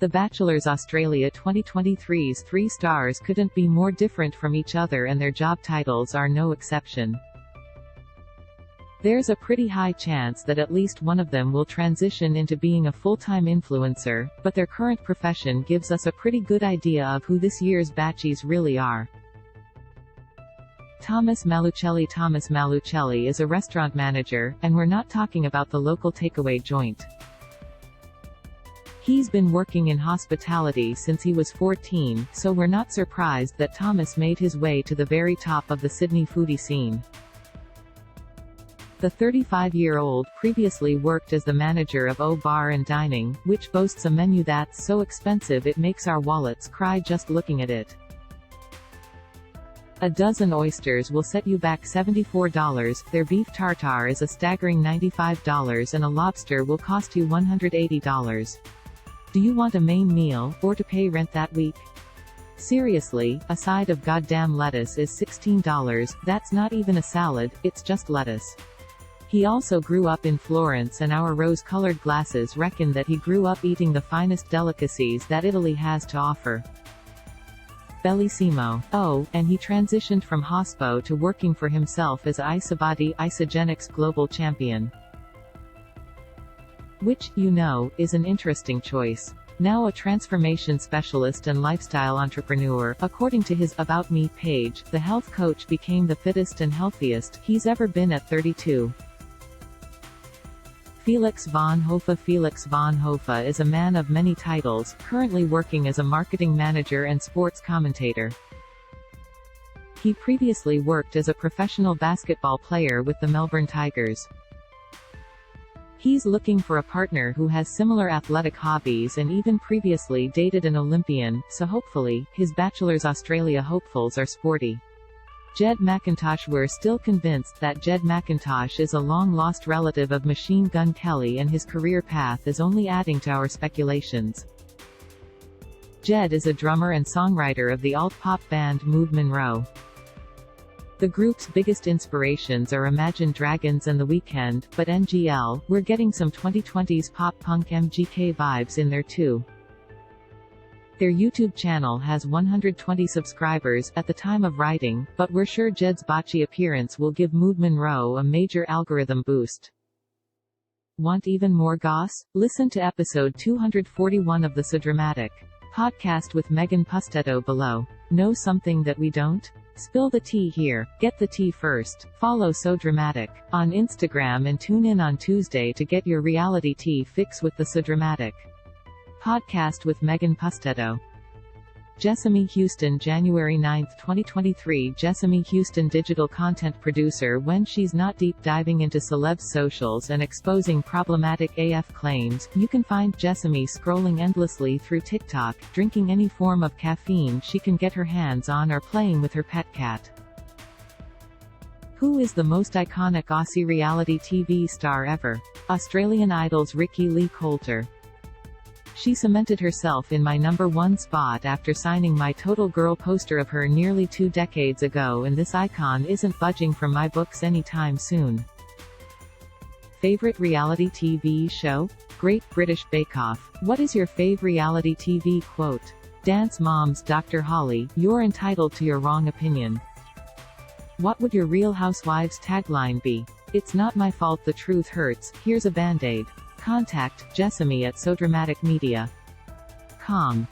The Bachelors Australia 2023's 3 stars couldn't be more different from each other, and their job titles are no exception. There's a pretty high chance that at least one of them will transition into being a full-time influencer, but their current profession gives us a pretty good idea of who this year's Bachies really are. Thomas Malucelli is a restaurant manager, and we're not talking about the local takeaway joint. He's been working in hospitality since he was 14, so we're not surprised that Thomas made his way to the very top of the Sydney foodie scene. The 35-year-old previously worked as the manager of O Bar and Dining, which boasts a menu that's so expensive it makes our wallets cry just looking at it. A dozen oysters will set you back $74, their beef tartare is a staggering $95, and a lobster will cost you $180. Do you want a main meal, or to pay rent that week? Seriously, a side of goddamn lettuce is $16, that's not even a salad, it's just lettuce. He also grew up in Florence, and our rose-colored glasses reckon that he grew up eating the finest delicacies that Italy has to offer. Bellissimo. Oh, and he transitioned from hospo to working for himself as Isabody Isogenics Global Champion. Which, you know, is an interesting choice. Now a transformation specialist and lifestyle entrepreneur, according to his About Me page, the health coach became the fittest and healthiest he's ever been at 32. Felix von Hofe is a man of many titles, currently working as a marketing manager and sports commentator. He previously worked as a professional basketball player with the Melbourne Tigers. He's looking for a partner who has similar athletic hobbies and even previously dated an Olympian, so hopefully, his Bachelors Australia hopefuls are sporty. Jed McIntosh. We're still convinced that Jed McIntosh is a long-lost relative of Machine Gun Kelly, and his career path is only adding to our speculations. Jed is a drummer and songwriter of the alt-pop band Mood Monroe. The group's biggest inspirations are Imagine Dragons and The Weeknd, but NGL, we're getting some 2020s pop-punk MGK vibes in there too. Their YouTube channel has 120 subscribers at the time of writing, but we're sure Jed's botchy appearance will give Mood Monroe a major algorithm boost. Want even more goss? Listen to episode 241 of the So Dramatic podcast with Megan Pustetto below. Know something that we don't? Spill the tea here. Get the tea first. Follow So Dramatic on Instagram and tune in on Tuesday to get your reality tea fix with the So Dramatic podcast with Megan Pustetto. Jessamy Houston. January 9, 2023. Jessamy Houston, digital content producer. When she's not deep diving into celebs' socials and exposing problematic AF claims, you can find Jessamy scrolling endlessly through TikTok, drinking any form of caffeine she can get her hands on, or playing with her pet cat. Who is the most iconic Aussie reality TV star ever? Australian Idol's Rikki Lee Coulter. She cemented herself in my #1 spot after signing my Total Girl poster of her nearly 2 decades ago, and this icon isn't budging from my books anytime soon. Favorite reality TV show? Great British Bake Off. What is your fave reality TV quote? Dance Moms. Dr. Holly, you're entitled to your wrong opinion. What would your Real Housewives tagline be? It's not my fault the truth hurts, here's a band-aid. Contact Jessamy at SoDramaticMedia.com.